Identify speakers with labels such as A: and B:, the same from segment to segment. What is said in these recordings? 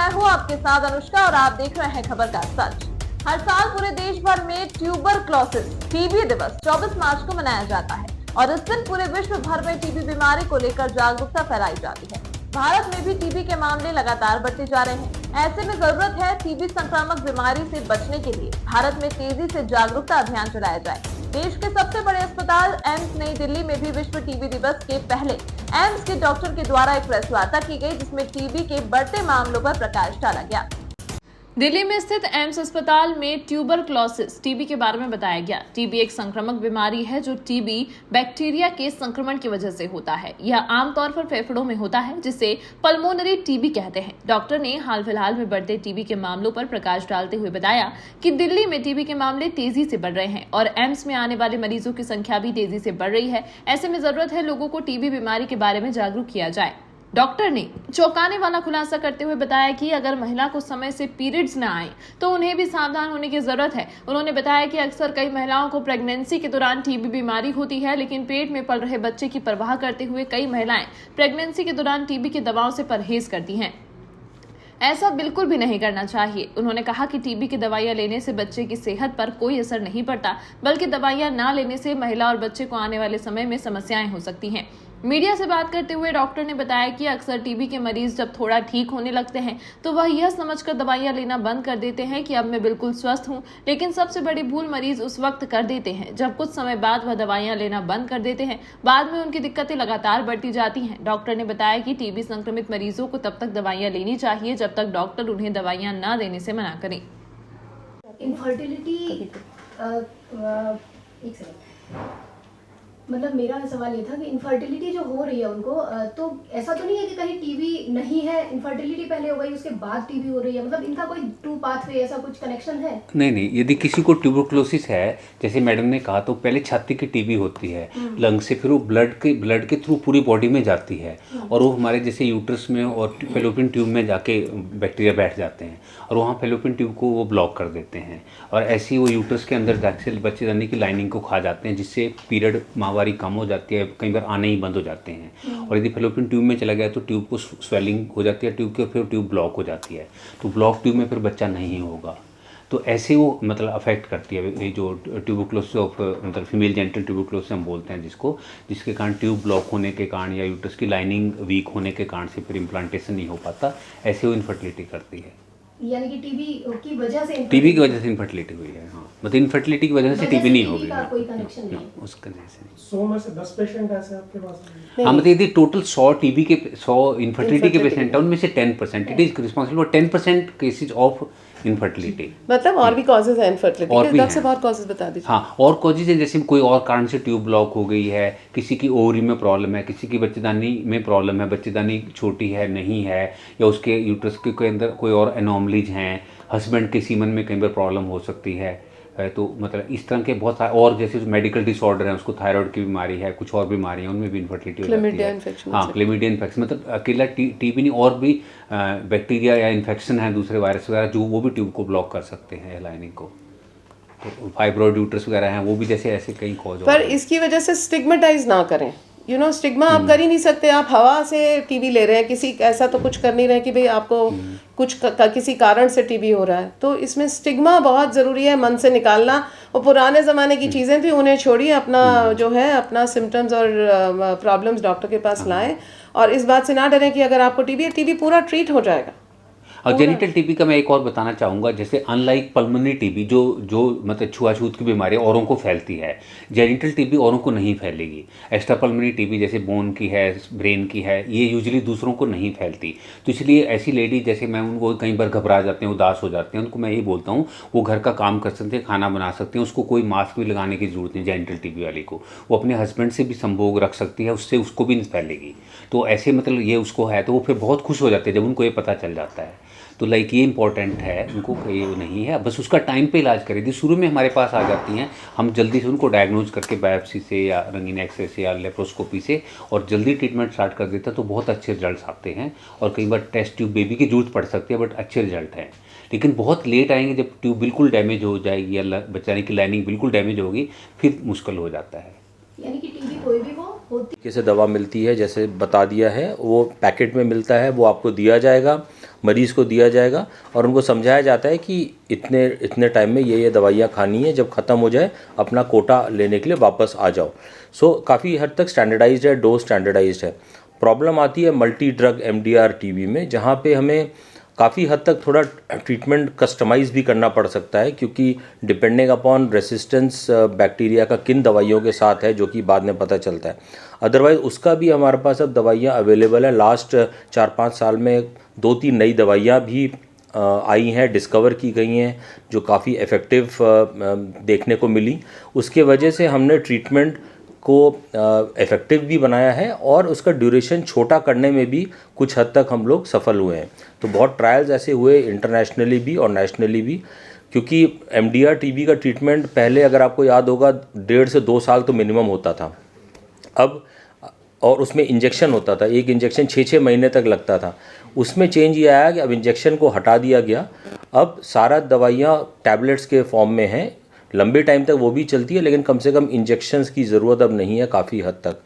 A: मैं हूँ आपके साथ अनुष्का और आप देख रहे हैं खबर का सच। हर साल पूरे देश भर में ट्यूबरक्लोसिस टीबी दिवस 24 मार्च को मनाया जाता है और इस दिन पूरे विश्व भर में टीबी बीमारी को लेकर जागरूकता फैलाई जाती है। भारत में भी टीबी के मामले लगातार बढ़ते जा रहे हैं। ऐसे में जरूरत है टीबी संक्रामक बीमारी से बचने के लिए भारत में तेजी से जागरूकता अभियान चलाया जाए। देश के सबसे बड़े अस्पताल एम्स नई दिल्ली में भी विश्व टीबी दिवस के पहले एम्स के डॉक्टर के द्वारा एक प्रेस वार्ता की गई, जिसमें टीबी के बढ़ते मामलों पर प्रकाश डाला गया। दिल्ली में स्थित एम्स अस्पताल में ट्यूबरक्लोसिस टीबी के बारे में बताया गया। टीबी एक संक्रामक बीमारी है जो टीबी बैक्टीरिया के संक्रमण की वजह से होता है। यह आमतौर पर फेफड़ों में होता है, जिसे पल्मोनरी टीबी कहते हैं। डॉक्टर ने हाल फिलहाल में बढ़ते टीबी के मामलों पर प्रकाश डालते हुए बताया कि दिल्ली में टीबी के मामले तेजी से बढ़ रहे हैं और एम्स में आने वाले मरीजों की संख्या भी तेजी से बढ़ रही है। ऐसे में जरूरत है लोगों को टीबी बीमारी के बारे में जागरूक किया जाए। डॉक्टर ने चौंकाने वाला खुलासा करते हुए बताया कि अगर महिला को समय से पीरियड्स न आए तो उन्हें भी सावधान होने की जरूरत है। उन्होंने बताया कि अक्सर कई महिलाओं को प्रेगनेंसी के दौरान टीबी बीमारी होती है, लेकिन पेट में पल रहे बच्चे की परवाह करते हुए कई महिलाएं प्रेगनेंसी के दौरान टीबी की दवाओं से परहेज करती हैं। ऐसा बिल्कुल भी नहीं करना चाहिए। उन्होंने कहा कि टीबी की दवाइयां लेने से बच्चे की सेहत पर कोई असर नहीं पड़ता, बल्कि दवाइयां न लेने से महिला और बच्चे को आने वाले समय में समस्याएं हो सकती हैं। मीडिया से बात करते हुए डॉक्टर ने बताया कि अक्सर टीबी के मरीज जब थोड़ा ठीक होने लगते हैं तो वह यह समझकर दवाइयां लेना बंद कर देते हैं कि अब मैं बिल्कुल स्वस्थ हूं, लेकिन सबसे बड़ी भूल मरीज उस वक्त कर देते हैं जब कुछ समय बाद वह दवाइयां लेना बंद कर देते हैं। बाद में उनकी दिक्कतें लगातार बढ़ती जाती हैं। डॉक्टर ने बताया कि टीबी संक्रमित मरीजों को तब तक दवाइयां लेनी चाहिए जब तक डॉक्टर उन्हें दवाइयां न देने से मना करें।
B: इनफर्टिलिटी एक सेकंड, मतलब मेरा सवाल ये था कि इनफर्टिलिटी जो हो रही है उनको, तो ऐसा तो नहीं है कि कहीं टीबी नहीं है, इनफर्टिलिटी पहले हो गई उसके बाद टीबी हो रही है, मतलब इनका कोई टू पाथवे ऐसा कुछ कनेक्शन है?
C: नहीं, यदि किसी को ट्यूबरक्लोसिस है, जैसे मैडम ने कहा, तो पहले छाती की टीबी होती है, लंग से, फिर वो ब्लड के थ्रू पूरी बॉडी में जाती है और वो हमारे जैसे यूट्रस में और फेलोपियन ट्यूब में जाके बैक्टीरिया बैठ जाते हैं और वहाँ फेलोपियन ट्यूब को वो ब्लॉक कर देते हैं और ऐसे ही वो यूट्रस के अंदर जाके बच्चेदानी की लाइनिंग को खा जाते हैं, जिससे पीरियड माहवारी कम हो जाती है, कई बार आने ही बंद हो जाते हैं। और यदि फेलोपियन ट्यूब में चला गया तो ट्यूब को स्वेलिंग हो जाती है ट्यूब की और फिर ट्यूब ब्लॉक हो जाती है, तो ब्लॉक ट्यूब में फिर बच्चा नहीं होगा। तो ऐसे वो मतलब अफेक्ट करती है ये जो ट्यूबरक्लोसिस ऑफ मतलब फीमेल जेनिटल ट्यूबरक्लोसिस हम बोलते हैं जिसके कारण ट्यूब ब्लॉक होने के कारण या यूट्रस की लाइनिंग वीक होने के कारण से फिर इम्प्लांटेशन नहीं हो पाता, ऐसे वो इनफर्टिलिटी करती है।
B: यानी कि टीबी की वजह से
C: इनफर्टिलिटी हुई है। हाँ, मतलब इनफर्टिलिटी की वजह से टीबी नहीं होगी,
B: कोई कनेक्शन नहीं
C: उसका जैसे
D: 100 में से 10 पेशेंट ऐसे आपके पास हैं?
C: हाँ, मतलब यदि टोटल 100 इनफर्टिलिटी के पेशेंट है उनमें से 10% it is responsible for 10% cases of infertility.
E: मतलब और भी कॉजेज हैं इनफर्टिलिटी
C: और भी
E: 10 से और कॉजेज बता दीजिए।
C: हाँ, और कॉजेज है, जैसे कोई और कारण से ट्यूब ब्लॉक हो गई है, किसी की ओवरी में प्रॉब्लम है, किसी की बच्चेदानी में प्रॉब्लम है, बच्चेदानी छोटी है नहीं है, या उसके यूट्रस के अंदर कोई और एनोमलीज हैं, हस्बैंड के सीमन में कई बार प्रॉब्लम हो सकती है। तो मतलब इस तरह के बहुत सारे और जैसे मेडिकल डिसऑर्डर हैं, उसको थायराइड की बीमारी है, कुछ और बीमारी है, उनमें भी इन्फर्टिलिटी हो जाती है। हाँ, क्लेमिडिया इन्फेक्शन, मतलब अकेला टीबी नहीं, और भी बैक्टीरिया या इन्फेक्शन है, दूसरे वायरस वगैरह जो वो भी ट्यूब को ब्लॉक कर सकते हैं लाइनिंग को। तो फाइब्रॉइड यूट्रस वगैरह हैं, वो भी जैसे ऐसे कई कॉज।
E: पर इसकी वजह से स्टिग्मेटाइज ना करें, स्टिग्मा आप कर ही नहीं सकते। आप हवा से टीबी ले रहे हैं, किसी ऐसा तो कुछ कर नहीं रहे कि भाई आपको कुछ किसी कारण से टीबी हो रहा है, तो इसमें स्टिग्मा बहुत ज़रूरी है मन से निकालना। वो पुराने ज़माने की चीज़ें थी, उन्हें छोड़िए, अपना जो है अपना सिम्टम्स और प्रॉब्लम्स डॉक्टर के पास लाएं और इस बात से ना डरें कि अगर आपको टीबी है, टीबी पूरा ट्रीट हो जाएगा।
C: और जेनिटल टीबी का मैं एक और बताना चाहूँगा, जैसे अनलाइक पल्मोनरी टीबी जो मतलब छुआछूत की बीमारी औरों को फैलती है, जेनिटल टीबी औरों को नहीं फैलेगी। एक्स्ट्रा पल्मोनरी टीबी जैसे बोन की है, ब्रेन की है, ये यूजुअली दूसरों को नहीं फैलती। तो इसलिए ऐसी लेडी, जैसे मैं उनको कई बार घबरा जाते हैं, उदास हो जाते हैं, उनको मैं यही बोलता हूँ वो घर का काम कर सकते हैं, खाना बना सकते हैं, उसको कोई मास्क भी लगाने की जरूरत नहीं। जेनिटल टीबी वाली को वो अपने हस्बैंड से भी संभोग रख सकती है, उससे उसको भी नहीं फैलेगी। तो ऐसे मतलब ये उसको है तो वो फिर बहुत खुश हो जाते हैं जब उनको ये पता चल जाता है। तो लाइक ये इंपॉर्टेंट है, उनको ये नहीं है, बस उसका टाइम पे इलाज करें। यदि शुरू में हमारे पास आ जाती हैं, हम जल्दी से उनको डायग्नोज करके बायोप्सी से या रंगीन एक्सरे से या लेप्रोस्कोपी से और जल्दी ट्रीटमेंट स्टार्ट कर देता है तो बहुत अच्छे रिजल्ट्स आते हैं। और कई बार टेस्ट ट्यूब बेबी की जरूरत पड़ सकती है, बट अच्छे रिजल्ट हैं। लेकिन बहुत लेट आएंगे, जब ट्यूब बिल्कुल डैमेज हो जाएगी या बच्चाने की लाइनिंग बिल्कुल डैमेज होगी, फिर मुश्किल हो जाता है।
B: यानी कि टीबी कोई भी वो होती
F: कैसे दवा मिलती है, जैसे बता दिया है, वो पैकेट में मिलता है, वो आपको दिया जाएगा। मरीज़ को दिया जाएगा और उनको समझाया जाता है कि इतने इतने टाइम में ये दवाइयाँ खानी है, जब ख़त्म हो जाए अपना कोटा लेने के लिए वापस आ जाओ। सो काफ़ी हद तक स्टैंडर्डाइज्ड है, डोज स्टैंडर्डाइज्ड है। प्रॉब्लम आती है मल्टी ड्रग MDR टीबी में, जहाँ पे हमें काफ़ी हद तक थोड़ा ट्रीटमेंट कस्टमाइज़ भी करना पड़ सकता है, क्योंकि डिपेंडिंग अपॉन रेसिस्टेंस बैक्टीरिया का किन दवाइयों के साथ है, जो कि बाद में पता चलता है। अदरवाइज़ उसका भी हमारे पास अब दवाइयाँ अवेलेबल है। लास्ट 4-5 साल में 2-3 नई दवाइयाँ भी आई हैं, डिस्कवर की गई हैं, जो काफ़ी इफ़ेक्टिव देखने को मिली। उसके वजह से हमने ट्रीटमेंट को इफ़ेक्टिव भी बनाया है और उसका ड्यूरेशन छोटा करने में भी कुछ हद तक हम लोग सफल हुए हैं। तो बहुत ट्रायल्स ऐसे हुए इंटरनेशनली भी और नेशनली भी, क्योंकि MDR टीबी का ट्रीटमेंट पहले अगर आपको याद होगा 1.5 से 2 साल तो मिनिमम होता था। अब और उसमें इंजेक्शन होता था, एक इंजेक्शन 6-6 महीने तक लगता था। उसमें चेंज ये आया कि अब इंजेक्शन को हटा दिया गया, अब सारा दवाइयाँ टैबलेट्स के फॉर्म में हैं। लंबे टाइम तक वो भी चलती है, लेकिन कम से कम इंजेक्शंस की ज़रूरत अब नहीं है काफ़ी हद तक।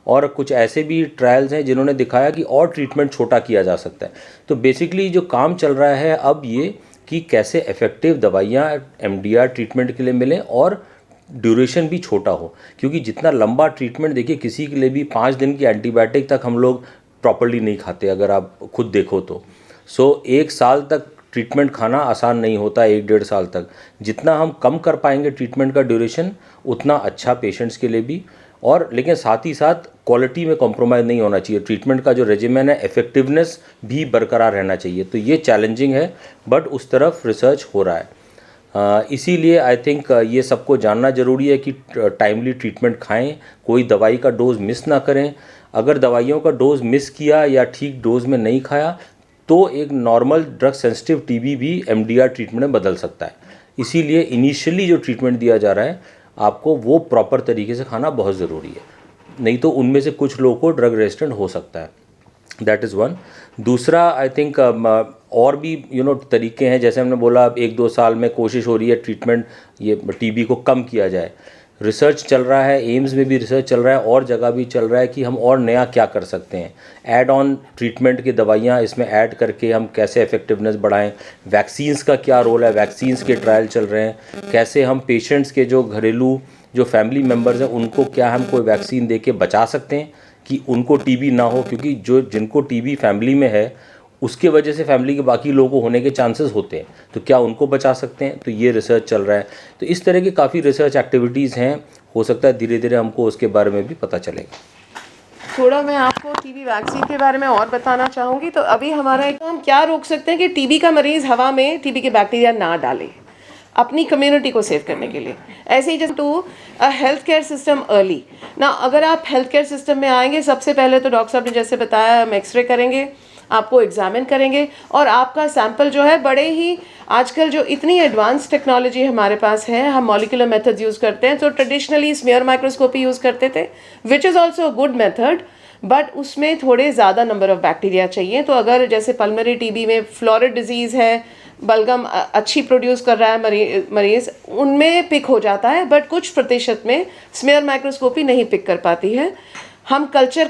F: और कुछ ऐसे भी ट्रायल्स हैं जिन्होंने दिखाया कि और ट्रीटमेंट छोटा किया जा सकता है। तो बेसिकली जो काम चल रहा है अब ये कि कैसे इफ़ेक्टिव दवाइयाँ MDR ट्रीटमेंट के लिए मिलें और ड्यूरेशन भी छोटा हो, क्योंकि जितना लंबा ट्रीटमेंट, देखिए किसी के लिए भी 5 दिन की एंटीबायोटिक तक हम लोग प्रॉपर्ली नहीं खाते अगर आप खुद देखो तो। सो 1 साल तक ट्रीटमेंट खाना आसान नहीं होता, 1-1.5 साल तक। जितना हम कम कर पाएंगे ट्रीटमेंट का ड्यूरेशन, उतना अच्छा पेशेंट्स के लिए भी। और लेकिन साथ ही साथ क्वालिटी में कॉम्प्रोमाइज़ नहीं होना चाहिए। ट्रीटमेंट का जो रेजिमेन है, इफ़ेक्टिवनेस भी बरकरार रहना चाहिए। तो ये चैलेंजिंग है, बट उस तरफ रिसर्च हो रहा है। इसीलिए आई थिंक ये सबको जानना ज़रूरी है कि टाइमली ट्रीटमेंट खाएं, कोई दवाई का डोज मिस ना करें। अगर दवाइयों का डोज मिस किया या ठीक डोज में नहीं खाया तो एक नॉर्मल ड्रग सेंसिटिव टीबी भी MDR ट्रीटमेंट में बदल सकता है। इसीलिए इनिशियली जो ट्रीटमेंट दिया जा रहा है आपको वो प्रॉपर तरीके से खाना बहुत ज़रूरी है, नहीं तो उनमें से कुछ लोगों को ड्रग रेजिस्टेंट हो सकता है। That is one. दूसरा आई थिंक और भी तरीके हैं, जैसे हमने बोला 1-2 साल में कोशिश हो रही है ट्रीटमेंट ये टीबी को कम किया जाए। रिसर्च चल रहा है, एम्स में भी रिसर्च चल रहा है और जगह भी चल रहा है कि हम और नया क्या कर सकते हैं। ऐड ऑन ट्रीटमेंट की दवाइयाँ इसमें ऐड करके हम कैसे इफ़ेक्टिवनेस बढ़ाएं। वैक्सीन्स का क्या रोल है, वैक्सीन्स के ट्रायल चल रहे हैं। कैसे हम पेशेंट्स के जो घरेलू जो फैमिली मेम्बर्स हैं उनको क्या हम कोई वैक्सीन दे के बचा सकते हैं कि उनको टीबी ना हो, क्योंकि जो जिनको टीबी फैमिली में है उसके वजह से फैमिली के बाकी लोगों को होने के चांसेस होते हैं, तो क्या उनको बचा सकते हैं। तो ये रिसर्च चल रहा है। तो इस तरह की काफ़ी रिसर्च एक्टिविटीज़ हैं, हो सकता है धीरे धीरे हमको उसके बारे में भी पता चलेगा।
E: थोड़ा मैं आपको टीबी वैक्सीन के बारे में और बताना चाहूँगी। तो अभी हमारा एक, हम क्या रोक सकते हैं कि टीबी का मरीज़ हवा में टीबी के बैक्टीरिया ना डाले अपनी कम्युनिटी को सेव करने के लिए। ऐसे ही जैसे to a health care system early ना, अगर आप हेल्थ केयर सिस्टम में आएंगे, सबसे पहले तो डॉक्टर साहब ने जैसे बताया, हम एक्सरे करेंगे, आपको एग्जामिन करेंगे और आपका सैंपल जो है बड़े ही, आजकल जो इतनी एडवांस टेक्नोलॉजी हमारे पास है, हम मॉलिक्यूलर मेथड्स यूज़ करते हैं। तो ट्रेडिशनली स्मीयर माइक्रोस्कोपी यूज़ करते थे, which is also a good method, but उसमें थोड़े ज़्यादा नंबर ऑफ़ बैक्टीरिया चाहिए। तो अगर जैसे पल्मोनरी टीबी में फ्लोरिड डिजीज़ है, बलगम अच्छी प्रोड्यूस कर रहा है मरीज़, उनमें पिक हो जाता है, बट कुछ प्रतिशत में स्मीयर माइक्रोस्कोपी नहीं पिक कर पाती है। हम कल्चर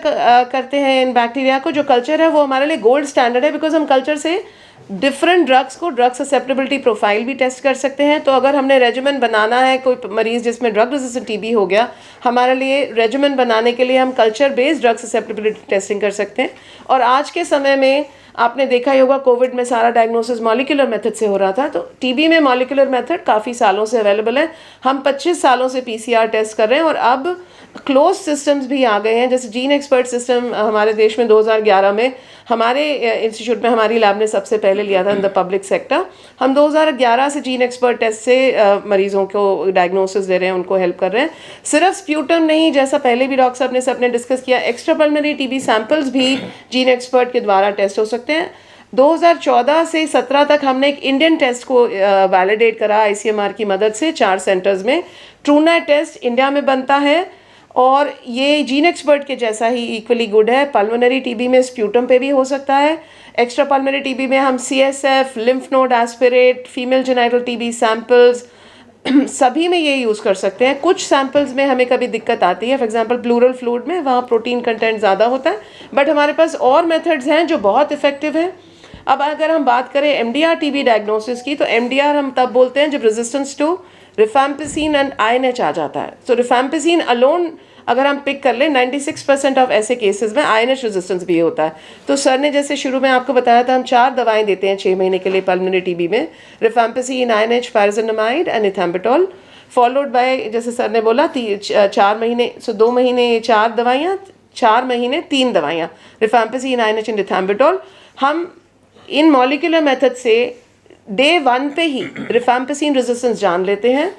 E: करते हैं इन बैक्टीरिया को, जो कल्चर है वो हमारे लिए गोल्ड स्टैंडर्ड है, बिकॉज हम कल्चर से डिफरेंट ड्रग्स को, ड्रग ससेप्टेबिलिटी प्रोफाइल भी टेस्ट कर सकते हैं। तो अगर हमने रेजिमेन बनाना है, कोई मरीज़ जिसमें ड्रग रेजिस्टेंट टीबी हो गया, हमारे लिए रेजिमेन बनाने के लिए हम culture based drug susceptibility testing कर सकते हैं। और आज के समय में आपने देखा ही होगा, कोविड में सारा डायग्नोसिस मॉलिक्यूलर मेथड से हो रहा था, तो टीबी में मॉलिक्यूलर मेथड काफ़ी सालों से अवेलेबल है। हम 25 सालों से PCR टेस्ट कर रहे हैं और अब क्लोज सिस्टम्स भी आ गए हैं। जैसे जीन एक्सपर्ट सिस्टम हमारे देश में 2011 में हमारे इंस्टीट्यूट में हमारी लैब ने सबसे पहले लिया था इन द पब्लिक सेक्टर। हम 2011 से जीन एक्सपर्ट टेस्ट से मरीजों को डायग्नोसिस दे रहे हैं, उनको हेल्प कर रहे हैं। सिर्फ स्प्यूटम नहीं, जैसा पहले भी डॉक्टर साहब ने सबने डिस्कस किया, एक्स्ट्रा पल्मोनरी टीबी सैंपल्स भी जीन एक्सपर्ट के द्वारा टेस्ट हो सकते हैं। 2014 से 17 तक हमने एक इंडियन टेस्ट को वैलिडेट करा ICMR की मदद से 4 सेंटर्स में। ट्रूनेट टेस्ट इंडिया में बनता है और ये जीन एक्सपर्ट के जैसा ही इक्वली गुड है। पल्मोनरी टीबी में स्प्यूटम पे भी हो सकता है। एक्स्ट्रा पल्मोनरी टीबी में हम CSF, lymph node aspirate, female genital TB samples सभी में ये यूज़ कर सकते हैं। कुछ सैंपल्स में हमें कभी दिक्कत आती है, फॉर एग्जांपल प्लूरल फ्लूइड में, वहाँ प्रोटीन कंटेंट ज़्यादा होता है, बट हमारे पास और मेथड्स हैं जो बहुत इफेक्टिव हैं। अब अगर हम बात करें एमडीआर टीबी डायग्नोसिस की, तो एमडीआर हम तब बोलते हैं जब resistance to rifampicin and INH आ जाता है। सो रिफैम्पिसिन अलोन अगर हम पिक कर लें 96% ऑफ ऐसे केसेस में आईएनएच रेजिस्टेंस भी होता है। तो सर ने जैसे शुरू में आपको बताया था, हम 4 दवाएं देते हैं 6 महीने के लिए पल्मोनरी टीबी में, rifampicin, INH, pyrazinamide and ethambutol, followed by जैसे सर ने बोला 4 महीने, 2 महीने 4 दवाइयाँ, 4 महीने 3 दवाइयाँ, रिफैम्पिसिन, आईएनएच एंड इथेम्बेटॉल। हम इन मॉलिक्यूलर मेथड से डे 1 पे ही रिफैम्पिसिन रेजिस्टेंस जान लेते हैं।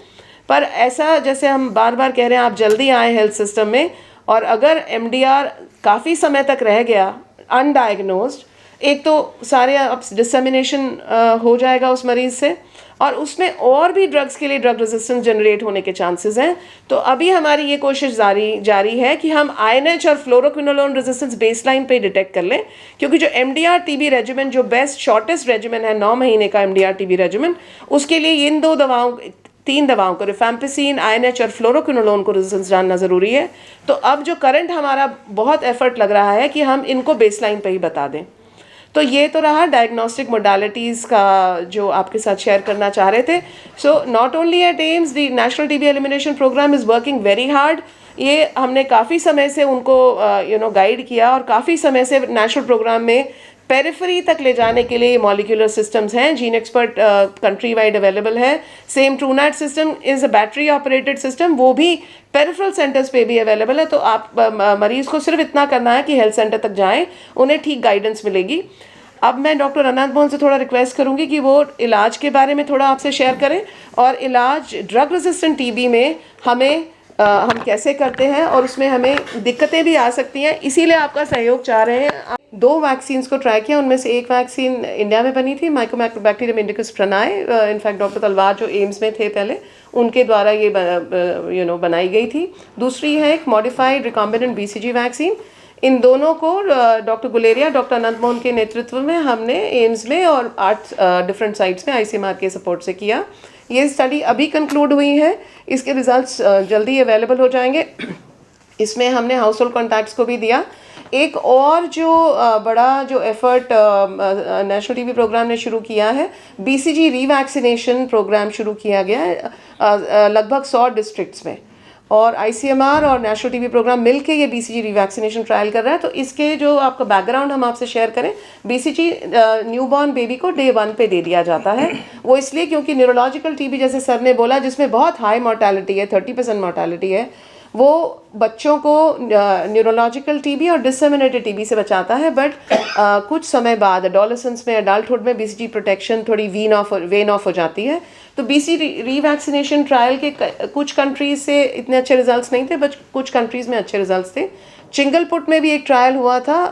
E: पर ऐसा जैसे हम बार बार कह रहे हैं, आप जल्दी आए हेल्थ सिस्टम में, और अगर एमडीआर काफ़ी समय तक रह गया अनडायग्नोज्ड, एक तो सारे डिसेमिनेशन हो जाएगा उस मरीज़ से, और उसमें और भी ड्रग्स के लिए ड्रग रेजिस्टेंस जनरेट होने के चांसेस हैं। तो अभी हमारी ये कोशिश जारी है कि हम आईएनएच और फ्लोरोक्विनोलोन रेजिस्टेंस बेसलाइन पे डिटेक्ट कर लें, क्योंकि जो एमडीआर टीबी रेजिमेंट जो बेस्ट शॉर्टेस्ट रेजिमेंट है 9 महीने का एमडीआर टीबी रेजिमेंट, उसके लिए इन 3 दवाओं को, रिफैम्पिसिन, आईएनएच और फ्लोरोक्विनोलोन को रेजिस्टेंस जानना ज़रूरी है। तो अब जो करंट हमारा बहुत एफर्ट लग रहा है कि हम इनको बेसलाइन पे ही बता दें। तो ये तो रहा डायग्नोस्टिक मोडालिटीज़ का जो आपके साथ शेयर करना चाह रहे थे। So not only at AIIMS, the national TB elimination programme is working very hard. ये हमने काफ़ी समय से उनको गाइड किया, और काफ़ी समय से नेशनल प्रोग्राम में पेरिफेरी तक ले जाने के लिए मॉलिक्यूलर सिस्टम्स हैं। Gene Xpert country wide available है। Same Truenat system is a battery operated system, वो भी पेरिफेरल सेंटर्स पे भी अवेलेबल है। तो आप मरीज़ को सिर्फ इतना करना है कि हेल्थ सेंटर तक जाएं, उन्हें ठीक गाइडेंस मिलेगी। अब मैं डॉक्टर अनंत मोहन से थोड़ा रिक्वेस्ट करूंगी कि वो इलाज के बारे में थोड़ा आपसे शेयर करें, और इलाज ड्रग रेजिस्टेंट टीबी में हम कैसे करते हैं, और उसमें हमें दिक्कतें भी आ सकती हैं, इसीलिए आपका सहयोग चाह रहे हैं। 2 वैक्सीन्स को ट्राई किया, उनमें से एक वैक्सीन इंडिया में बनी थी, माइकोबैक्टीरियम इंडिकस प्रनाय, इनफैक्ट डॉक्टर तलवार जो एम्स में थे पहले, उनके द्वारा ये बनाई गई थी। दूसरी है एक मॉडिफाइड रिकॉम्बिनेंट बीसीजी वैक्सीन। इन दोनों को डॉक्टर गुलेरिया, डॉक्टर अनंत मोहन के नेतृत्व में हमने एम्स में और 8 डिफरेंट साइट्स में आईसीएमआर के सपोर्ट से किया। ये स्टडी अभी कंक्लूड हुई है, इसके रिजल्ट्स जल्दी अवेलेबल हो जाएंगे। इसमें हमने हाउस होल्ड कॉन्टैक्ट्स को भी दिया। एक और जो बड़ा जो एफर्ट नेशनल टीबी प्रोग्राम ने शुरू किया है, बीसीजी रीवैक्सीनेशन प्रोग्राम शुरू किया गया है लगभग 100 डिस्ट्रिक्ट्स में, और आईसीएमआर और नेशनल टीबी प्रोग्राम मिलके ये बीसीजी रीवैक्सीनेशन ट्रायल कर रहा है। तो इसके जो आपका बैकग्राउंड हम आपसे शेयर करें, बीसीजी न्यूबॉर्न बेबी को डे 1 पे दे दिया जाता है। वो इसलिए क्योंकि न्यूरोलॉजिकल टीबी, जैसे सर ने बोला, जिसमें बहुत हाई मोर्टेलिटी है, 30% मोर्टेलिटी है, वो बच्चों को न्यूरोलॉजिकल टीबी और डिसेमिनेटेड टीबी से बचाता है। बट कुछ समय बाद एडोलेसेंस में, एडल्टहुड में बीसीजी प्रोटेक्शन थोड़ी वेन ऑफ हो जाती है। तो बीसीजी रीवैक्सीनेशन ट्रायल के कुछ कंट्रीज से इतने अच्छे रिजल्ट्स नहीं थे, बट कुछ कंट्रीज में अच्छे रिजल्ट्स थे। चिंगलपुट में भी एक ट्रायल हुआ था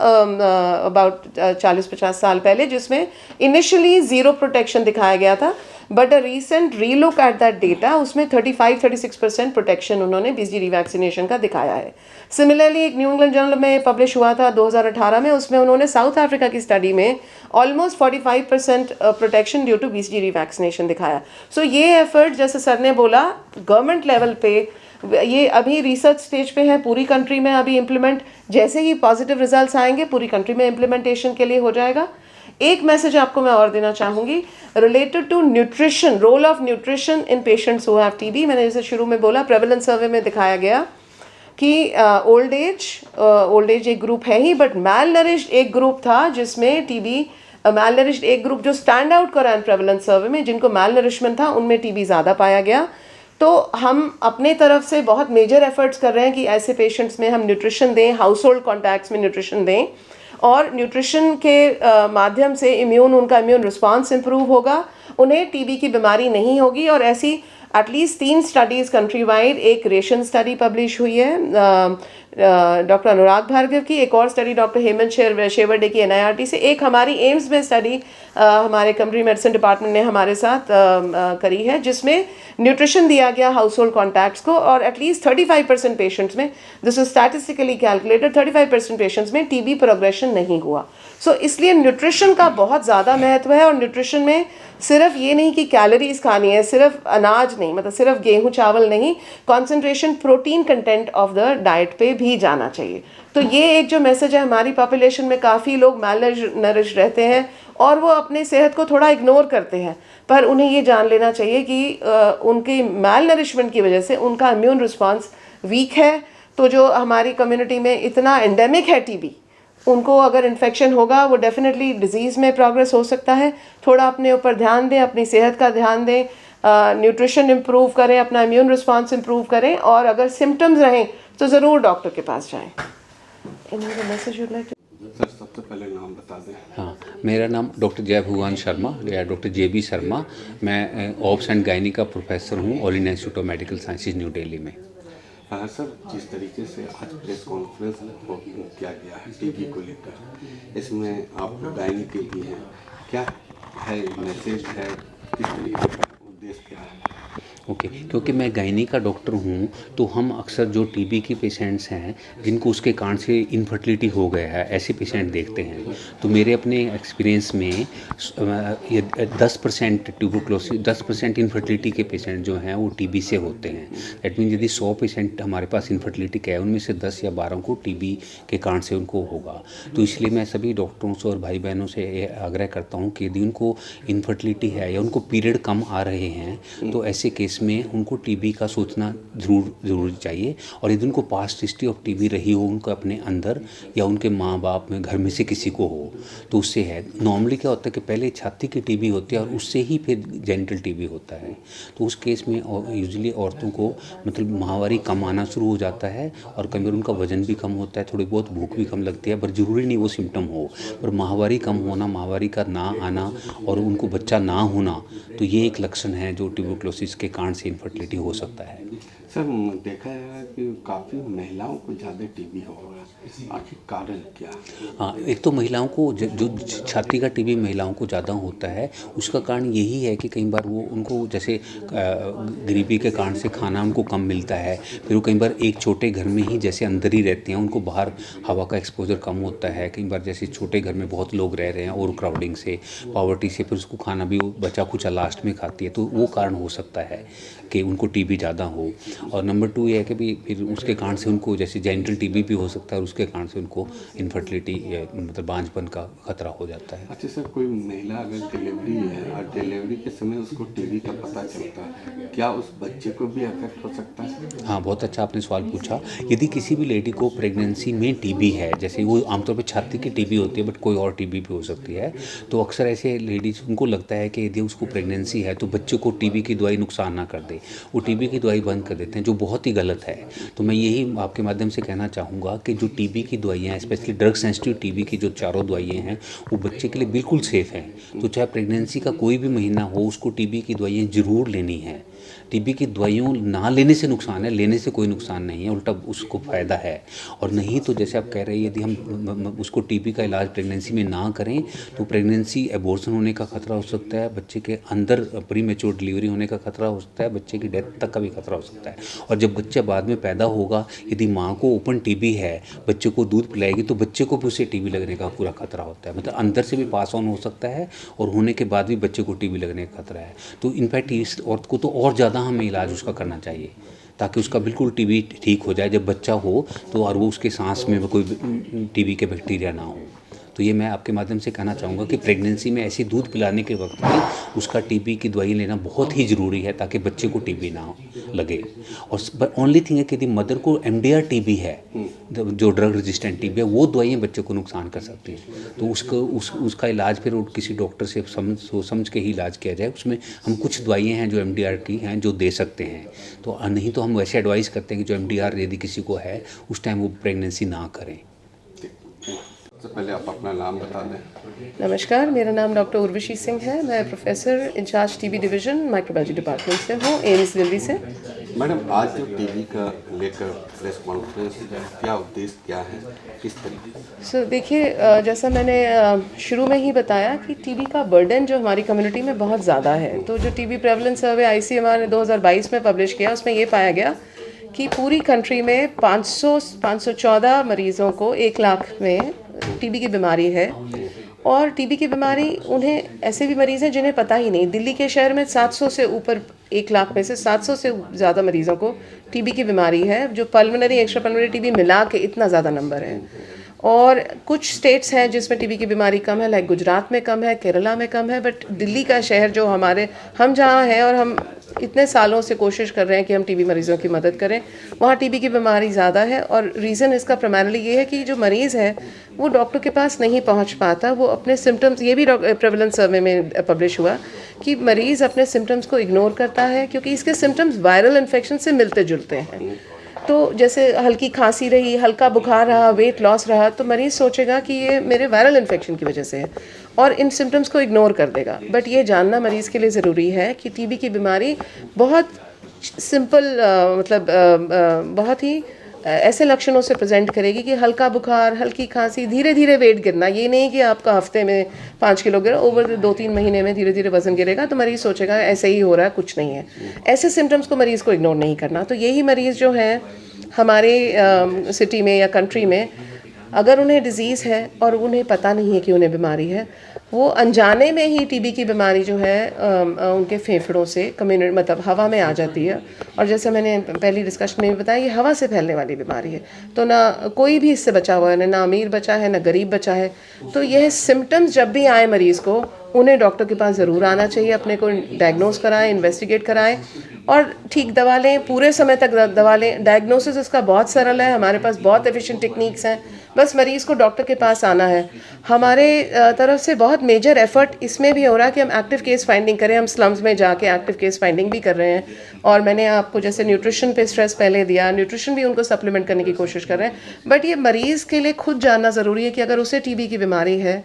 E: अबाउट 40-50 साल पहले, जिसमें इनिशियली 0 प्रोटेक्शन दिखाया गया था, but a recent relook at that data, उसमें 35-36% प्रोटेक्शन उन्होंने बीसीजी रीवैक्सीनेशन का दिखाया है। सिमिलरली एक न्यू इंग्लैंड जर्नल में पब्लिश हुआ था 2018 में, उसमें उन्होंने साउथ अफ्रीका की स्टडी में almost 45% protection due to BCG revaccination दिखाया। सो ये एफर्ट, जैसे सर ने बोला, गवर्नमेंट लेवल पे ये अभी रिसर्च स्टेज पे है, पूरी कंट्री में अभी इम्प्लीमेंट, जैसे ही पॉजिटिव रिजल्ट्स आएंगे पूरी कंट्री में इम्प्लीमेंटेशन के लिए हो जाएगा। एक मैसेज आपको मैं और देना चाहूँगी related to nutrition, role of nutrition in patients who have TB. मैंने जैसे शुरू में बोला, प्रेवलेंस सर्वे में दिखाया गया कि ओल्ड एज एक ग्रुप है ही, बट मैल नरिश्ड एक ग्रुप था जिसमें टीबी, मैल नरिश्ड एक ग्रुप जो स्टैंड आउट करा प्रेवलेंस सर्वे में, जिनको मैल नरिशमेंट था उनमें टीबी ज़्यादा पाया गया। तो हम अपने तरफ से बहुत मेजर एफर्ट्स कर रहे हैं कि ऐसे पेशेंट्स में हम न्यूट्रिशन दें, हाउस होल्ड कॉन्टैक्ट्स में न्यूट्रिशन दें, और न्यूट्रिशन के माध्यम से उनका इम्यून रिस्पांस इम्प्रूव होगा, उन्हें टीबी की बीमारी नहीं होगी। और ऐसी एटलीस्ट 3 स्टडीज़ कंट्री वाइड, एक रेशन स्टडी पब्लिश हुई है डॉक्टर अनुराग भार्गव की, एक और स्टडी डॉक्टर हेमंत शेवरडे की एनआईआरटी से, एक हमारी एम्स में स्टडी हमारे कंट्री मेडिसिन डिपार्टमेंट ने हमारे साथ करी है, जिसमें न्यूट्रिशन दिया गया हाउस होल्ड कॉन्टैक्ट्स को, और एटलीस्ट 35% पेशेंट्स में, this is statistically calculated, 35% patients में टीबी प्रोग्रेशन नहीं हुआ। सो इसलिए न्यूट्रिशन का बहुत ज़्यादा महत्व है, और न्यूट्रिशन में सिर्फ ये नहीं कि कैलोरीज खानी है, सिर्फ अनाज नहीं, मतलब सिर्फ गेहूं चावल नहीं, concentration protein content of the diet पे भी जाना चाहिए। तो ये एक जो मैसेज है, हमारी पॉपुलेशन में काफ़ी लोग मैलनरिश रहते हैं और वो अपनी सेहत को थोड़ा इग्नोर करते हैं, पर उन्हें ये जान लेना चाहिए कि उनकी मैलनरिशमेंट की वजह से उनका इम्यून रिस्पॉन्स वीक है। तो जो हमारी कम्युनिटी में इतना एंडेमिक है टीबी, उनको अगर इन्फेक्शन होगा वो डेफिनेटली डिजीज़ में प्रोग्रेस हो सकता है। थोड़ा अपने ऊपर ध्यान दें, अपनी सेहत का ध्यान दें, न्यूट्रिशन इम्प्रूव करें, अपना इम्यून रिस्पॉन्स इम्प्रूव करें, और अगर सिम्टम्स रहें तो ज़रूर डॉक्टर के पास जाएँ। मैसेज
G: सर सबसे पहले नाम बता दें।
C: हाँ, मेरा नाम डॉक्टर जय भगवान शर्मा या डॉक्टर JB शर्मा। मैं ऑब्स एंड गायनी का प्रोफेसर हूँ all India institute of medical sciences new Delhi में।
G: सर जिस तरीके से आज प्रेस कॉन्फ्रेंस किया गया है टीबी को लेकर, इसमें आप गायनी के भी हैं, क्या है मैसेज है, किस तरीके का उद्देश्य क्या है?
C: ओके, क्योंकि मैं गायनी का डॉक्टर हूँ तो हम अक्सर जो टीबी के पेशेंट्स हैं जिनको उसके कारण से इनफर्टिलिटी हो गया है, ऐसे पेशेंट देखते हैं। तो मेरे अपने एक्सपीरियंस में ये 10% ट्यूबरक्लोसिस, 10% इनफर्टिलिटी के पेशेंट जो हैं वो टीबी से होते हैं। दैट मीन यदि 100 पेशेंट हमारे पास इनफर्टिलिटी के हैं, उनमें से 10 या 12 को टीबी के कारण से उनको होगा। तो इसलिए मैं सभी डॉक्टरों से और भाई बहनों से ये आग्रह करता हूँ कि यदि उनको इनफर्टिलिटी है या उनको पीरियड कम आ रहे हैं तो ऐसे केस में उनको टीबी का सोचना ज़रूर चाहिए। और यदि उनको पास्ट हिस्ट्री ऑफ टीबी रही हो उनको अपने अंदर या उनके माँ बाप में घर में से किसी को हो तो उससे है। नॉर्मली क्या होता है कि पहले छाती की टीबी होती है और उससे ही फिर जेनिटल टीबी होता है। तो उस केस में यूजुअली औरतों को मतलब माहवारी कम आना शुरू हो जाता है और कई बार उनका वजन भी कम होता है, थोड़ी बहुत भूख भी कम लगती है, पर ज़रूरी नहीं वो सिम्टम हो। पर माहवारी कम होना, माहवारी का ना आना और उनको बच्चा ना होना, तो ये एक लक्षण है जो ट्यूबरक्लोसिस के कारण से इनफर्टिलिटी हो सकता है।
G: सर देखा है कि काफ़ी महिलाओं को ज़्यादा टीबी हो रहा है, आखिर कारण क्या?
C: हाँ, एक तो महिलाओं को जो छाती का टीबी महिलाओं को ज़्यादा होता है, उसका कारण यही है कि कई बार वो उनको जैसे गरीबी के कारण से खाना उनको कम मिलता है, फिर वो कई बार एक छोटे घर में ही जैसे अंदर ही रहते हैं, उनको बाहर हवा का एक्सपोजर कम होता है। कई बार जैसे छोटे घर में बहुत लोग रह रहे हैं और क्राउडिंग से, पॉवर्टी से, फिर उसको खाना भी बचा कुचा लास्ट में खाती है, तो वो कारण हो सकता है कि उनको टीबी ज़्यादा हो। और नंबर 2 ये है कि भी फिर उसके कारण से उनको जैसे जेनिटल टीबी भी हो सकता है और उसके कारण से उनको इनफर्टिलिटी मतलब बांझपन का खतरा हो जाता है।
G: अच्छा सर, कोई महिला अगर डिलीवरी है और डिलीवरी के समय उसको टीबी का पता चलता है, क्या उस बच्चे को भी अफेक्ट हो सकता है?
C: हाँ, बहुत अच्छा आपने सवाल पूछा। यदि किसी भी लेडी को प्रेगनेंसी में टीबी है, जैसे वो आमतौर पर छाती की टीबी होती है बट कोई और टीबी भी हो सकती है, तो अक्सर ऐसे लेडीज उनको लगता है कि यदि उसको प्रेगनेंसी है तो बच्चे को टीबी की दवाई नुकसान ना कर दे, वो टीबी की दवाई बंद कर देते हैं, जो बहुत ही गलत है। तो मैं यही आपके माध्यम से कहना चाहूँगा कि जो टीबी की दवाइयाँ, स्पेशली ड्रग सेंसिटिव टीबी की जो चारों दवाइयाँ हैं वो बच्चे के लिए बिल्कुल सेफ़ हैं। तो चाहे प्रेगनेंसी का कोई भी महीना हो, उसको टीबी की दवाइयाँ ज़रूर लेनी है। टीबी की दवाइयों ना लेने से नुकसान है, लेने से कोई नुकसान नहीं है, उल्टा उसको फ़ायदा है। और नहीं तो जैसे आप कह रहे हैं यदि हम उसको टीबी का इलाज प्रेगनेंसी में ना करें तो प्रेगनेंसी एबॉर्शन होने का खतरा हो सकता है, बच्चे के अंदर प्रीमेच्योर डिलीवरी होने का खतरा हो सकता है, बच्चे की डेथ तक का भी खतरा हो सकता है। और जब बच्चा बाद में पैदा होगा, यदि माँ को ओपन टीबी है, बच्चे को दूध पिलाएगी तो बच्चे को भी उसे टीबी लगने का पूरा खतरा होता है। मतलब अंदर से भी पास ऑन हो सकता है और होने के बाद भी बच्चे को टीबी लगने का खतरा है। तो इनफैक्ट इस औरत को तो और ज़्यादा हमें इलाज उसका करना चाहिए ताकि उसका बिल्कुल टीबी ठीक हो जाए जब बच्चा हो तो, और वो उसके सांस में कोई टीबी के बैक्टीरिया ना हो। तो ये मैं आपके माध्यम से कहना चाहूँगा कि प्रेगनेंसी में ऐसी दूध पिलाने के वक्त में उसका टीबी की दवाई लेना बहुत ही ज़रूरी है ताकि बच्चे को टीबी ना लगे। और ओनली थिंग है कि यदि मदर को MDR टीबी है, जो ड्रग रेजिस्टेंट टीबी है, वो दवाइयाँ बच्चे को नुकसान कर सकती हैं। तो उसका इलाज फिर किसी डॉक्टर से समझ के ही इलाज किया जाए। उसमें हम कुछ दवाइयाँ हैं जो MDR की हैं जो दे सकते हैं, तो नहीं तो हम वैसे एडवाइस करते हैं कि जो MDR यदि किसी को है उस टाइम वो प्रेगनेंसी ना करें।
G: सबसे पहले आप अपना नाम बता दें।
E: नमस्कार, मेरा नाम डॉक्टर उर्वशी सिंह है। मैं professor incharge TB division microbiology department से हूँ, एम्स दिल्ली से।
G: मैडम, आज जो टीबी का लेकर प्रेस कॉन्फ्रेंस, क्या उद्देश्य क्या है, किस तरीके?
E: सो देखिए, जैसा मैंने शुरू में ही बताया कि टीबी का बर्डन जो हमारी कम्युनिटी में बहुत ज़्यादा है। तो जो टीबी प्रेवलेंस सर्वे ICMR ने 2022 में पब्लिश किया, उसमें ये पाया गया कि पूरी कंट्री में 514 मरीज़ों को 1 लाख में टीबी की बीमारी है और टीबी की बीमारी उन्हें ऐसे भी मरीज़ हैं जिन्हें पता ही नहीं। दिल्ली के शहर में 700 से ऊपर 1 लाख में से 700 से ज़्यादा मरीज़ों को टीबी की बीमारी है, जो पल्मोनरी एक्स्ट्रा पल्मोनरी टीबी मिला के इतना ज़्यादा नंबर है। और कुछ स्टेट्स हैं जिसमें टीबी की बीमारी कम है, लाइक गुजरात में कम है, केरला में कम है, बट दिल्ली का शहर जो हम जहाँ हैं और हम इतने सालों से कोशिश कर रहे हैं कि हम टीबी मरीज़ों की मदद करें, वहाँ टीबी की बीमारी ज़्यादा है। और रीज़न इसका प्राइमरीली ये है कि जो मरीज़ है वो डॉक्टर के पास नहीं पहुँच पाता, वो अपने सिम्टम्स, ये भी प्रेवलेंस सर्वे में पब्लिश हुआ कि मरीज़ अपने सिम्टम्स को इग्नोर करता है क्योंकि इसके सिम्टम्स वायरल इन्फेक्शन से मिलते जुलते हैं। तो जैसे हल्की खांसी रही, हल्का बुखार रहा, वेट लॉस रहा, तो मरीज़ सोचेगा कि ये मेरे वायरल इन्फेक्शन की वजह से है और इन सिम्टम्स को इग्नोर कर देगा। बट ये जानना मरीज़ के लिए ज़रूरी है कि टीबी की बीमारी बहुत सिंपल बहुत ही ऐसे लक्षणों से प्रेजेंट करेगी कि हल्का बुखार, हल्की खांसी, धीरे धीरे वेट गिरना। ये नहीं कि आपका हफ्ते में 5 किलो गिरा, ओवर 2-3 महीने में धीरे धीरे वजन गिरेगा तो मरीज़ सोचेगा ऐसे ही हो रहा है, कुछ नहीं है। ऐसे सिम्टम्स को मरीज़ को इग्नोर नहीं करना। तो यही मरीज़ जो हैं हमारे सिटी में या कंट्री में, अगर उन्हें डिज़ीज़ है और उन्हें पता नहीं है कि उन्हें बीमारी है, वो अनजाने में ही टीबी की बीमारी जो है उनके फेफड़ों से कम्युनिटी मतलब हवा में आ जाती है। और जैसे मैंने पहली डिस्कशन में भी बताया, ये हवा से फैलने वाली बीमारी है, तो ना कोई भी इससे बचा हुआ है, ना अमीर बचा है, ना गरीब बचा है। तो यह सिम्टम्स जब भी आए मरीज़ को, उन्हें डॉक्टर के पास ज़रूर आना चाहिए, अपने को डायग्नोस कराएं, इन्वेस्टिगेट कराएं और ठीक दवा लें, पूरे समय तक दवा लें। डायग्नोसिस इसका बहुत सरल है, हमारे पास बहुत एफिशिएंट टेक्निक्स हैं, बस मरीज़ को डॉक्टर के पास आना है। हमारे तरफ से बहुत मेजर एफर्ट इसमें भी हो रहा है कि हम एक्टिव केस फाइंडिंग करें। हम स्लम्स में जाके एक्टिव केस फाइंडिंग भी कर रहे हैं और मैंने आपको जैसे न्यूट्रिशन पे स्ट्रेस पहले दिया, न्यूट्रिशन भी उनको सप्लीमेंट करने की कोशिश कर रहे हैं। बट ये मरीज़ के लिए खुद जानना ज़रूरी है कि अगर उसे टीबी की बीमारी है,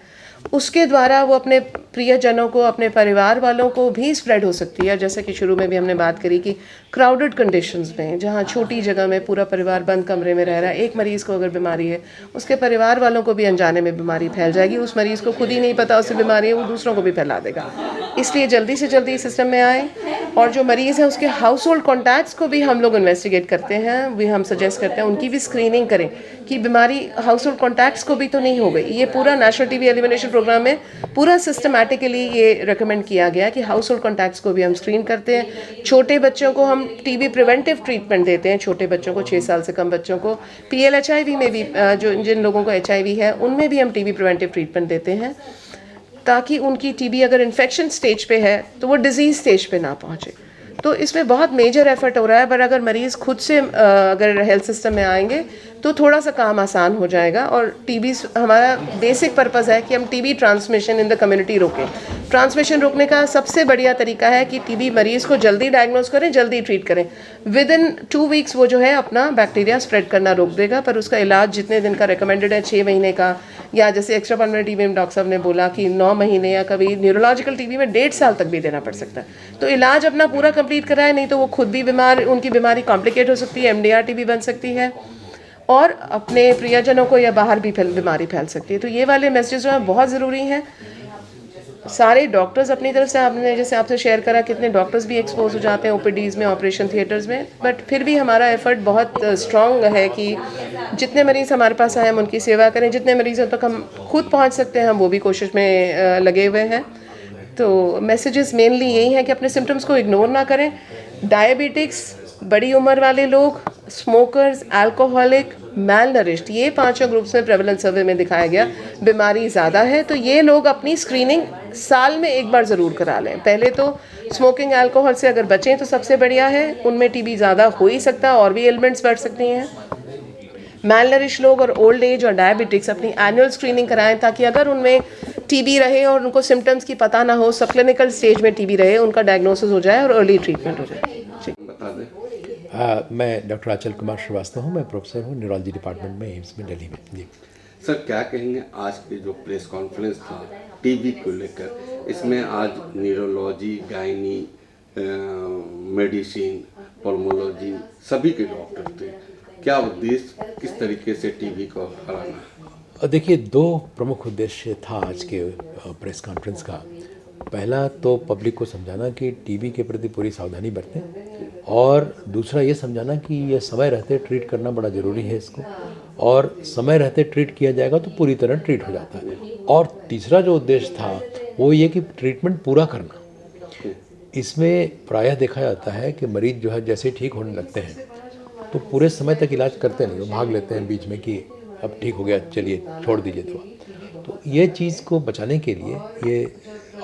E: उसके द्वारा वो अपने प्रियजनों को, अपने परिवार वालों को भी स्प्रेड हो सकती है। जैसे कि शुरू में भी हमने बात करी कि क्राउडेड कंडीशंस में, जहाँ छोटी जगह में पूरा परिवार बंद कमरे में रह रहा है, एक मरीज़ को अगर बीमारी है, उसके परिवार वालों को भी अनजाने में बीमारी फैल जाएगी। उस मरीज़ को खुद ही नहीं पता उसे बीमारी है, वो दूसरों को भी फैला देगा। इसलिए जल्दी से जल्दी सिस्टम में आए और जो मरीज़ है उसके हाउस होल्ड कॉन्टैक्ट्स को भी हम लोग इन्वेस्टिगेट करते हैं, भी हम सजेस्ट करते हैं उनकी भी स्क्रीनिंग करें कि बीमारी हाउस होल्ड कॉन्टैक्ट्स को भी तो नहीं हो गई। ये पूरा नेशनल टीबी एलिमिनेशन प्रोग्राम में पूरा सिस्टमैटिकली ये रिकमेंड किया गया कि हाउस होल्ड कॉन्टैक्ट्स को भी हम स्क्रीन करते हैं। छोटे बच्चों को हम टीबी प्रिवेंटिव ट्रीटमेंट देते हैं, छोटे बच्चों को, 6 साल से कम बच्चों को। PL-HIV में भी जो जिन लोगों को HIV है उनमें भी हम टीबी प्रिवेंटिव ट्रीटमेंट देते हैं, ताकि उनकी टीबी अगर इन्फेक्शन स्टेज पे है तो वो डिजीज़ स्टेज पे ना पहुँचे। तो इसमें बहुत मेजर एफर्ट हो रहा है, पर अगर मरीज़ खुद से अगर हेल्थ सिस्टम में आएंगे तो थोड़ा सा काम आसान हो जाएगा। और टीबी हमारा बेसिक पर्पज़ है कि हम TB transmission in the community रोकें। ट्रांसमिशन रोकने का सबसे बढ़िया तरीका है कि टीबी मरीज़ को जल्दी डायग्नोस करें, जल्दी ट्रीट करें। विद इन 2 वीक्स वो जो है अपना बैक्टीरिया स्प्रेड करना रोक देगा। पर उसका इलाज जितने दिन का रिकमेंडेड है, 6 महीने का, या जैसे एक्स्ट्रा पल्मोनरी टीबी में डॉक्टर साहब ने बोला कि 9 महीने, या कभी न्यूरोलॉजिकल टीबी में 1.5 साल तक भी देना पड़ सकता है। तो इलाज अपना पूरा कंप्लीट कराए, नहीं तो वो खुद भी बीमार, उनकी बीमारी कॉम्प्लिकेट हो सकती है, MDR टीबी बन सकती है और अपने प्रियजनों को या बाहर भी बीमारी फैल सकती है। तो ये वाले मैसेजेस जो हैं बहुत ज़रूरी हैं। सारे डॉक्टर्स अपनी तरफ से, आपने जैसे आपसे शेयर करा, कितने डॉक्टर्स भी एक्सपोज हो जाते हैं OPDs में, ऑपरेशन थिएटर्स में, बट फिर भी हमारा एफर्ट बहुत स्ट्रॉन्ग है कि जितने मरीज़ हमारे पास आए हम उनकी सेवा करें। जितने मरीज़ों तक हम खुद पहुंच सकते हैं हम वो भी कोशिश में लगे हुए हैं। तो मैसेजेस मेनली यही हैं कि अपने सिम्टम्स को इग्नोर ना करें। डायबिटिक्स, बड़ी उम्र वाले लोग, स्मोकर्स, अल्कोहलिक, मैलनरिश्ड, ये 5 ग्रुप्स में प्रेवलेंस सर्वे में दिखाया गया बीमारी ज़्यादा है। तो ये लोग अपनी स्क्रीनिंग साल में एक बार ज़रूर करा लें। पहले तो स्मोकिंग, अल्कोहल से अगर बचें तो सबसे बढ़िया है, उनमें टीबी ज़्यादा हो ही सकता है और भी एलिमेंट्स बढ़ सकती हैं। मैलनरिश लोग और ओल्ड एज और डायबिटिक्स अपनी एनुअल स्क्रीनिंग कराएं, ताकि अगर उनमें टीबी रहे और उनको सिम्टम्स की पता ना हो, सब क्लिनिकल स्टेज में टीबी रहे, उनका डायग्नोसिस हो जाए और अर्ली ट्रीटमेंट हो जाए।
G: बता दें।
H: मैं डॉक्टर आंचल कुमार श्रीवास्तव हूँ, मैं प्रोफेसर हूँ न्यूरोलॉजी डिपार्टमेंट में, एम्स में, दिल्ली में। जी
G: सर, क्या कहेंगे आज के जो प्रेस कॉन्फ्रेंस था टीबी को लेकर, इसमें आज न्यूरोलॉजी, गायनी, मेडिसिन, पल्मोलॉजी सभी के डॉक्टर थे। क्या उद्देश्य, किस तरीके से टीबी को हराना?
H: देखिए, 2 प्रमुख उद्देश्य था आज के प्रेस कॉन्फ्रेंस का। पहला तो पब्लिक को समझाना कि टीबी के प्रति पूरी सावधानी बरतें, और दूसरा ये समझाना कि यह समय रहते ट्रीट करना बड़ा ज़रूरी है इसको, और समय रहते ट्रीट किया जाएगा तो पूरी तरह ट्रीट हो जाता है। और तीसरा जो उद्देश्य था वो ये कि ट्रीटमेंट पूरा करना। इसमें प्रायः देखा जाता है कि मरीज जो है जैसे ठीक होने लगते हैं तो पूरे समय तक इलाज करते नहीं, वो भाग लेते हैं बीच में कि अब ठीक हो गया चलिए छोड़ दीजिए दवा। तो ये चीज़ को बचाने के लिए ये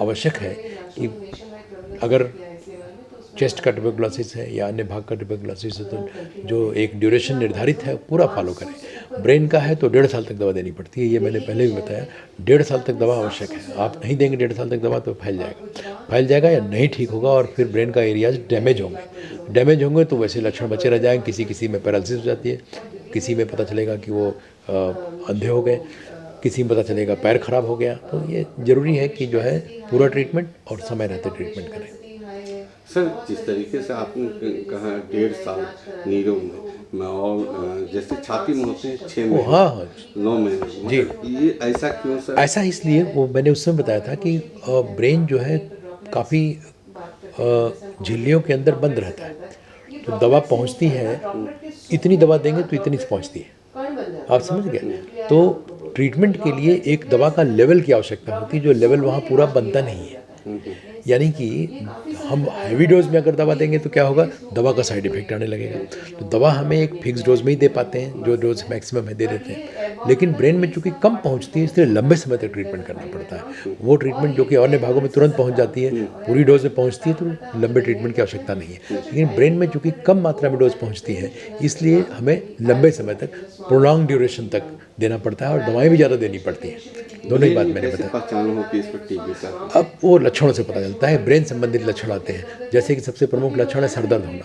H: आवश्यक है कि अगर चेस्ट का ट्यूबरकुलोसिस है या अन्य भाग का ट्यूबरकुलोसिस है तो जो एक ड्यूरेशन निर्धारित है पूरा फॉलो करें। ब्रेन का है तो 1.5 साल तक दवा देनी पड़ती है, ये मैंने पहले भी बताया। 1.5 साल तक दवा आवश्यक है। आप नहीं देंगे 1.5 साल तक दवा तो फैल जाएगा या नहीं ठीक होगा और फिर ब्रेन का एरियाज डैमेज होंगे तो वैसे लक्षण बचे रह जाएंगे। किसी में पैरालिसिस हो जाती है, किसी में पता चलेगा कि वो अंधे हो गए, किसी में पता चलेगा पैर खराब हो गया। तो ये ज़रूरी है कि जो है पूरा ट्रीटमेंट और समय रहते ट्रीटमेंट करें।
G: सर, जिस तरीके से आपने कहा 1.5 साल नीरों में और जैसे छाती में होते हैं 6 महीने,
H: हाँ
G: 9 महीने जी, ये ऐसा क्यों सर?
H: ऐसा इसलिए वो मैंने उस समय बताया था कि ब्रेन जो है काफ़ी झिल्लियों के अंदर बंद रहता है। तो दवा पहुंचती है, इतनी दवा देंगे तो इतनी पहुंचती है, आप समझ गए। तो ट्रीटमेंट के लिए एक दवा का लेवल की आवश्यकता होती है जो लेवल वहाँ पूरा बनता नहीं है। यानी कि हम हैवी डोज में अगर दवा देंगे तो क्या होगा, दवा का साइड इफेक्ट आने लगेगा। तो दवा हमें एक फिक्स डोज में ही दे पाते हैं, जो डोज मैक्सिमम है दे देते हैं। लेकिन ब्रेन में चूंकि कम पहुंचती है इसलिए लंबे समय तक ट्रीटमेंट करना पड़ता है। वो ट्रीटमेंट जो कि अन्य भागों में तुरंत पहुंच जाती है, पूरी डोज में पहुंचती है तो लंबे ट्रीटमेंट की आवश्यकता नहीं है। लेकिन ब्रेन में चूंकि कम मात्रा में डोज पहुँचती है इसलिए हमें लंबे समय तक प्रोलॉन्ग ड्यूरेशन तक देना पड़ता है और दवाएँ भी ज़्यादा देनी पड़ती हैं। दोनों ही बात मैंने बताया। अब वो लक्षणों से पता चलता है, ब्रेन संबंधित लक्षण आते हैं। जैसे कि सबसे प्रमुख लक्षण है सर दर्द होना,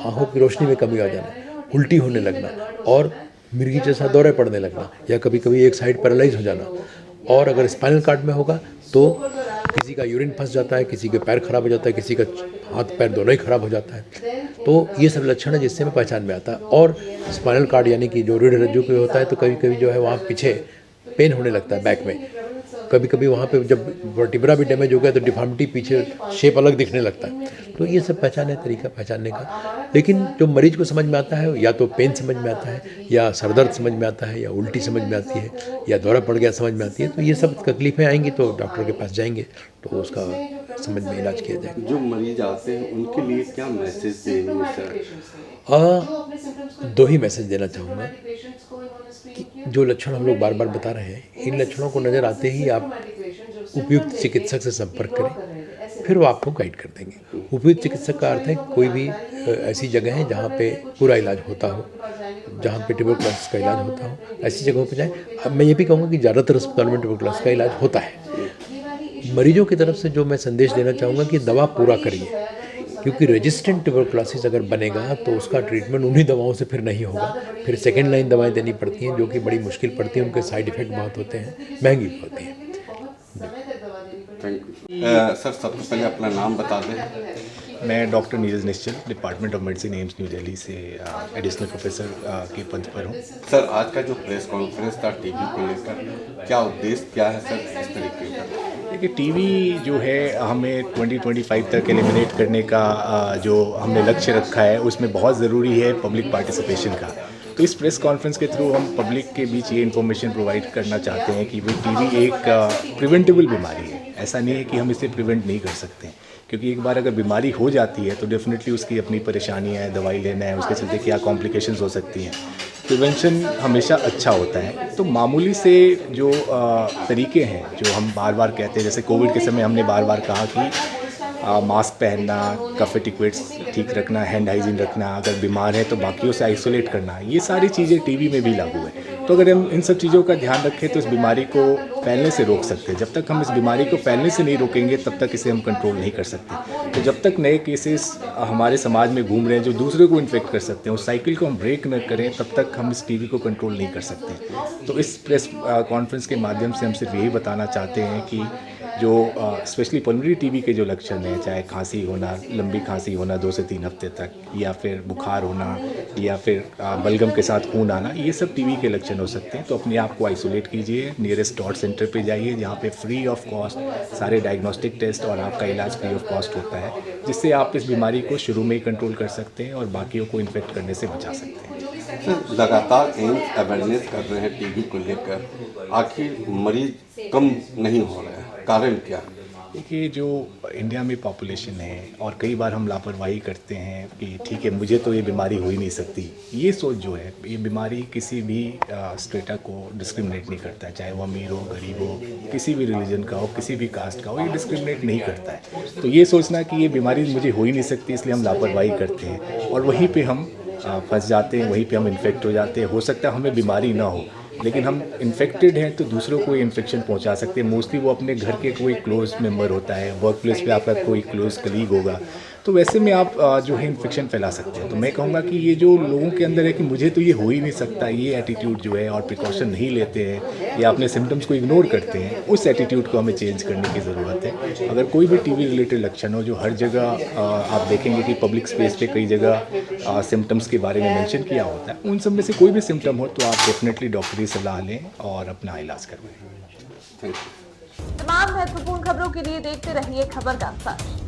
H: आंखों की रोशनी में कमी आ जाना, उल्टी होने लगना और मिर्गी जैसा दौरे पड़ने लगना या कभी कभी एक साइड पैरालाइज हो जाना। और अगर स्पाइनल कॉर्ड में होगा तो किसी का यूरिन फंस जाता है, किसी के पैर खराब हो जाता है, किसी का हाथ पैर दोनों ही खराब हो जाता है। तो ये सब लक्षण है जिससे हमें पहचान में आता है। और स्पाइनल कॉर्ड यानी कि जो रीढ़ रज्जु के होता है तो कभी कभी जो है वहाँ पीछे पेन होने लगता है बैक में। कभी कभी वहाँ पे जब वर्टिब्रा भी डैमेज हो गया तो डिफॉर्मिटी पीछे शेप अलग दिखने लगता है। तो ये सब पहचान है, तरीका पहचानने का। लेकिन जो मरीज को समझ में आता है या तो पेन समझ में आता है या सरदर्द समझ में आता है या उल्टी समझ में आती है या दौरा पड़ गया समझ में आती है। तो ये सब तकलीफें आएंगी तो डॉक्टर के पास जाएंगे तो उसका समझ में इलाज किया जाएगा।
G: जो मरीज आते हैं उनके लिए क्या मैसेज देंगे सर?
H: 2 ही मैसेज देना चाहूँगा कि जो लक्षण हम लोग बार बार बता रहे हैं, इन लक्षणों को नज़र आते ही आप उपयुक्त चिकित्सक से संपर्क करें, फिर वो आपको गाइड कर देंगे। उपयुक्त चिकित्सक का अर्थ है कोई भी ऐसी जगह है जहाँ पे पूरा इलाज होता हो, जहाँ पे ट्यूबरकुलोसिस का इलाज होता हो, ऐसी जगहों पे जाएं। अब मैं ये भी कहूँगा कि ज़्यादातर अस्पतालों में ट्यूबरकुलोसिस का इलाज होता है। मरीजों की तरफ से जो मैं संदेश देना चाहूँगा कि दवा पूरा करिए, क्योंकि रेजिस्टेंट ट्यूबरकुलोसिस अगर बनेगा तो उसका ट्रीटमेंट उन्हीं दवाओं से फिर नहीं होगा। फिर सेकेंड लाइन दवाएं देनी पड़ती हैं जो कि बड़ी मुश्किल पड़ती हैं, उनके साइड इफ़ेक्ट बहुत होते हैं, महंगी भी होती हैं।
G: Thank you sir. सबसे पहले अपना नाम बता दें।
I: मैं doctor Neeraj Nischal, department of medicine AIIMS New Delhi से एडिशनल प्रोफेसर के पद पर हूँ।
G: सर, आज का जो प्रेस कॉन्फ्रेंस था टीबी को लेकर, क्या उद्देश्य क्या है सर इस तरीके का?
I: देखिए, टीबी जो है हमें 2025 तक एलिमिनेट करने का जो हमने लक्ष्य रखा है उसमें बहुत ज़रूरी है पब्लिक पार्टिसिपेशन का। तो इस प्रेस कॉन्फ्रेंस के थ्रू हम पब्लिक के बीच ये इन्फॉर्मेशन प्रोवाइड करना चाहते हैं कि भाई टीबी एक प्रिवेंटेबल बीमारी है। ऐसा नहीं है कि हम इसे प्रिवेंट नहीं कर सकते, क्योंकि एक बार अगर बीमारी हो जाती है तो डेफिनेटली उसकी अपनी परेशानियाँ हैं, दवाई लेना है, उसके चलते क्या कॉम्प्लिकेशंस हो सकती हैं। प्रिवेंशन हमेशा अच्छा होता है। तो मामूली से जो तरीके हैं जो हम बार बार कहते हैं, जैसे कोविड के समय हमने बार बार कहा कि मास्क पहनना, कफ एटिक्वेट्स ठीक रखना, हैंड हाइजीन रखना, अगर बीमार है तो बाकियों से आइसोलेट करना, ये सारी चीज़ें टीबी में भी लागू है। तो अगर हम इन सब चीज़ों का ध्यान रखें तो इस बीमारी को फैलने से रोक सकते हैं। जब तक हम इस बीमारी को फैलने से नहीं रोकेंगे तब तक इसे हम कंट्रोल नहीं कर सकते। तो जब तक नए केसेस हमारे समाज में घूम रहे हैं जो दूसरे को इन्फेक्ट कर सकते हैं, उस साइकिल को हम ब्रेक न करें तब तक हम इस टीबी को कंट्रोल नहीं कर सकते। तो इस प्रेस कॉन्फ्रेंस के माध्यम से हम सिर्फ यही बताना चाहते हैं कि जो स्पेशली पल्मोनरी टीबी के जो लक्षण हैं, चाहे खांसी होना, लंबी खांसी होना 2 से 3 हफ्ते तक, या फिर बुखार होना, या फिर बलगम के साथ खून आना, ये सब टीबी के लक्षण हो सकते हैं। तो अपने आप को आइसोलेट कीजिए, नियरेस्ट डॉट सेंटर पे जाइए जहाँ पे फ्री ऑफ कॉस्ट सारे डायग्नोस्टिक टेस्ट और आपका इलाज फ्री ऑफ कॉस्ट होता है, जिससे आप इस बीमारी को शुरू में ही कंट्रोल कर सकते हैं और बाकियों को इन्फेक्ट करने से बचा सकते हैं।
G: सर लगातार एम्स अवेयरनेस कर रहे हैं टीबी को लेकर, आखिर मरीज कम नहीं हो रहे हैं, कारण क्या?
I: देखिए, जो इंडिया में पॉपुलेशन है और कई बार हम लापरवाही करते हैं कि ठीक है मुझे तो ये बीमारी हो ही नहीं सकती, ये सोच जो है, ये बीमारी किसी भी स्ट्रेटा को डिस्क्रिमिनेट नहीं करता है, चाहे वो अमीर हो गरीब हो, किसी भी रिलीजन का हो, किसी भी कास्ट का हो, ये डिस्क्रिमिनेट नहीं करता है। तो ये सोचना कि ये बीमारी मुझे हो ही नहीं सकती इसलिए हम लापरवाही करते हैं और वहीं पे हम फंस जाते हैं, वहीं पे हम इन्फेक्ट हो जाते हैं। हो सकता है हमें बीमारी ना हो लेकिन हम इन्फेक्टेड हैं तो दूसरों को इन्फेक्शन पहुंचा सकते हैं। मोस्टली वो अपने घर के कोई क्लोज मेंबर होता है, वर्क प्लेस पे आपका कोई क्लोज कलीग होगा, तो वैसे में आप जो है इन्फेक्शन फैला सकते हैं। तो मैं कहूँगा कि ये जो लोगों के अंदर है कि मुझे तो ये हो ही नहीं सकता, ये एटीट्यूड जो है और प्रिकॉशन नहीं लेते हैं या अपने सिम्टम्स को इग्नोर करते हैं, उस एटीट्यूड को हमें चेंज करने की ज़रूरत है। अगर कोई भी टीबी रिलेटेड लक्षण हो, जो हर जगह आप देखेंगे कि पब्लिक स्पेस पे कई जगह सिम्टम्स के बारे में मेंशन किया होता है, उन सब में से कोई भी सिम्टम हो तो आप डेफिनेटली डॉक्टरी सलाह लें और अपना इलाज करवाएं।
G: Thank you.
A: तमाम महत्वपूर्ण खबरों के लिए देखते रहिए खबर का सच।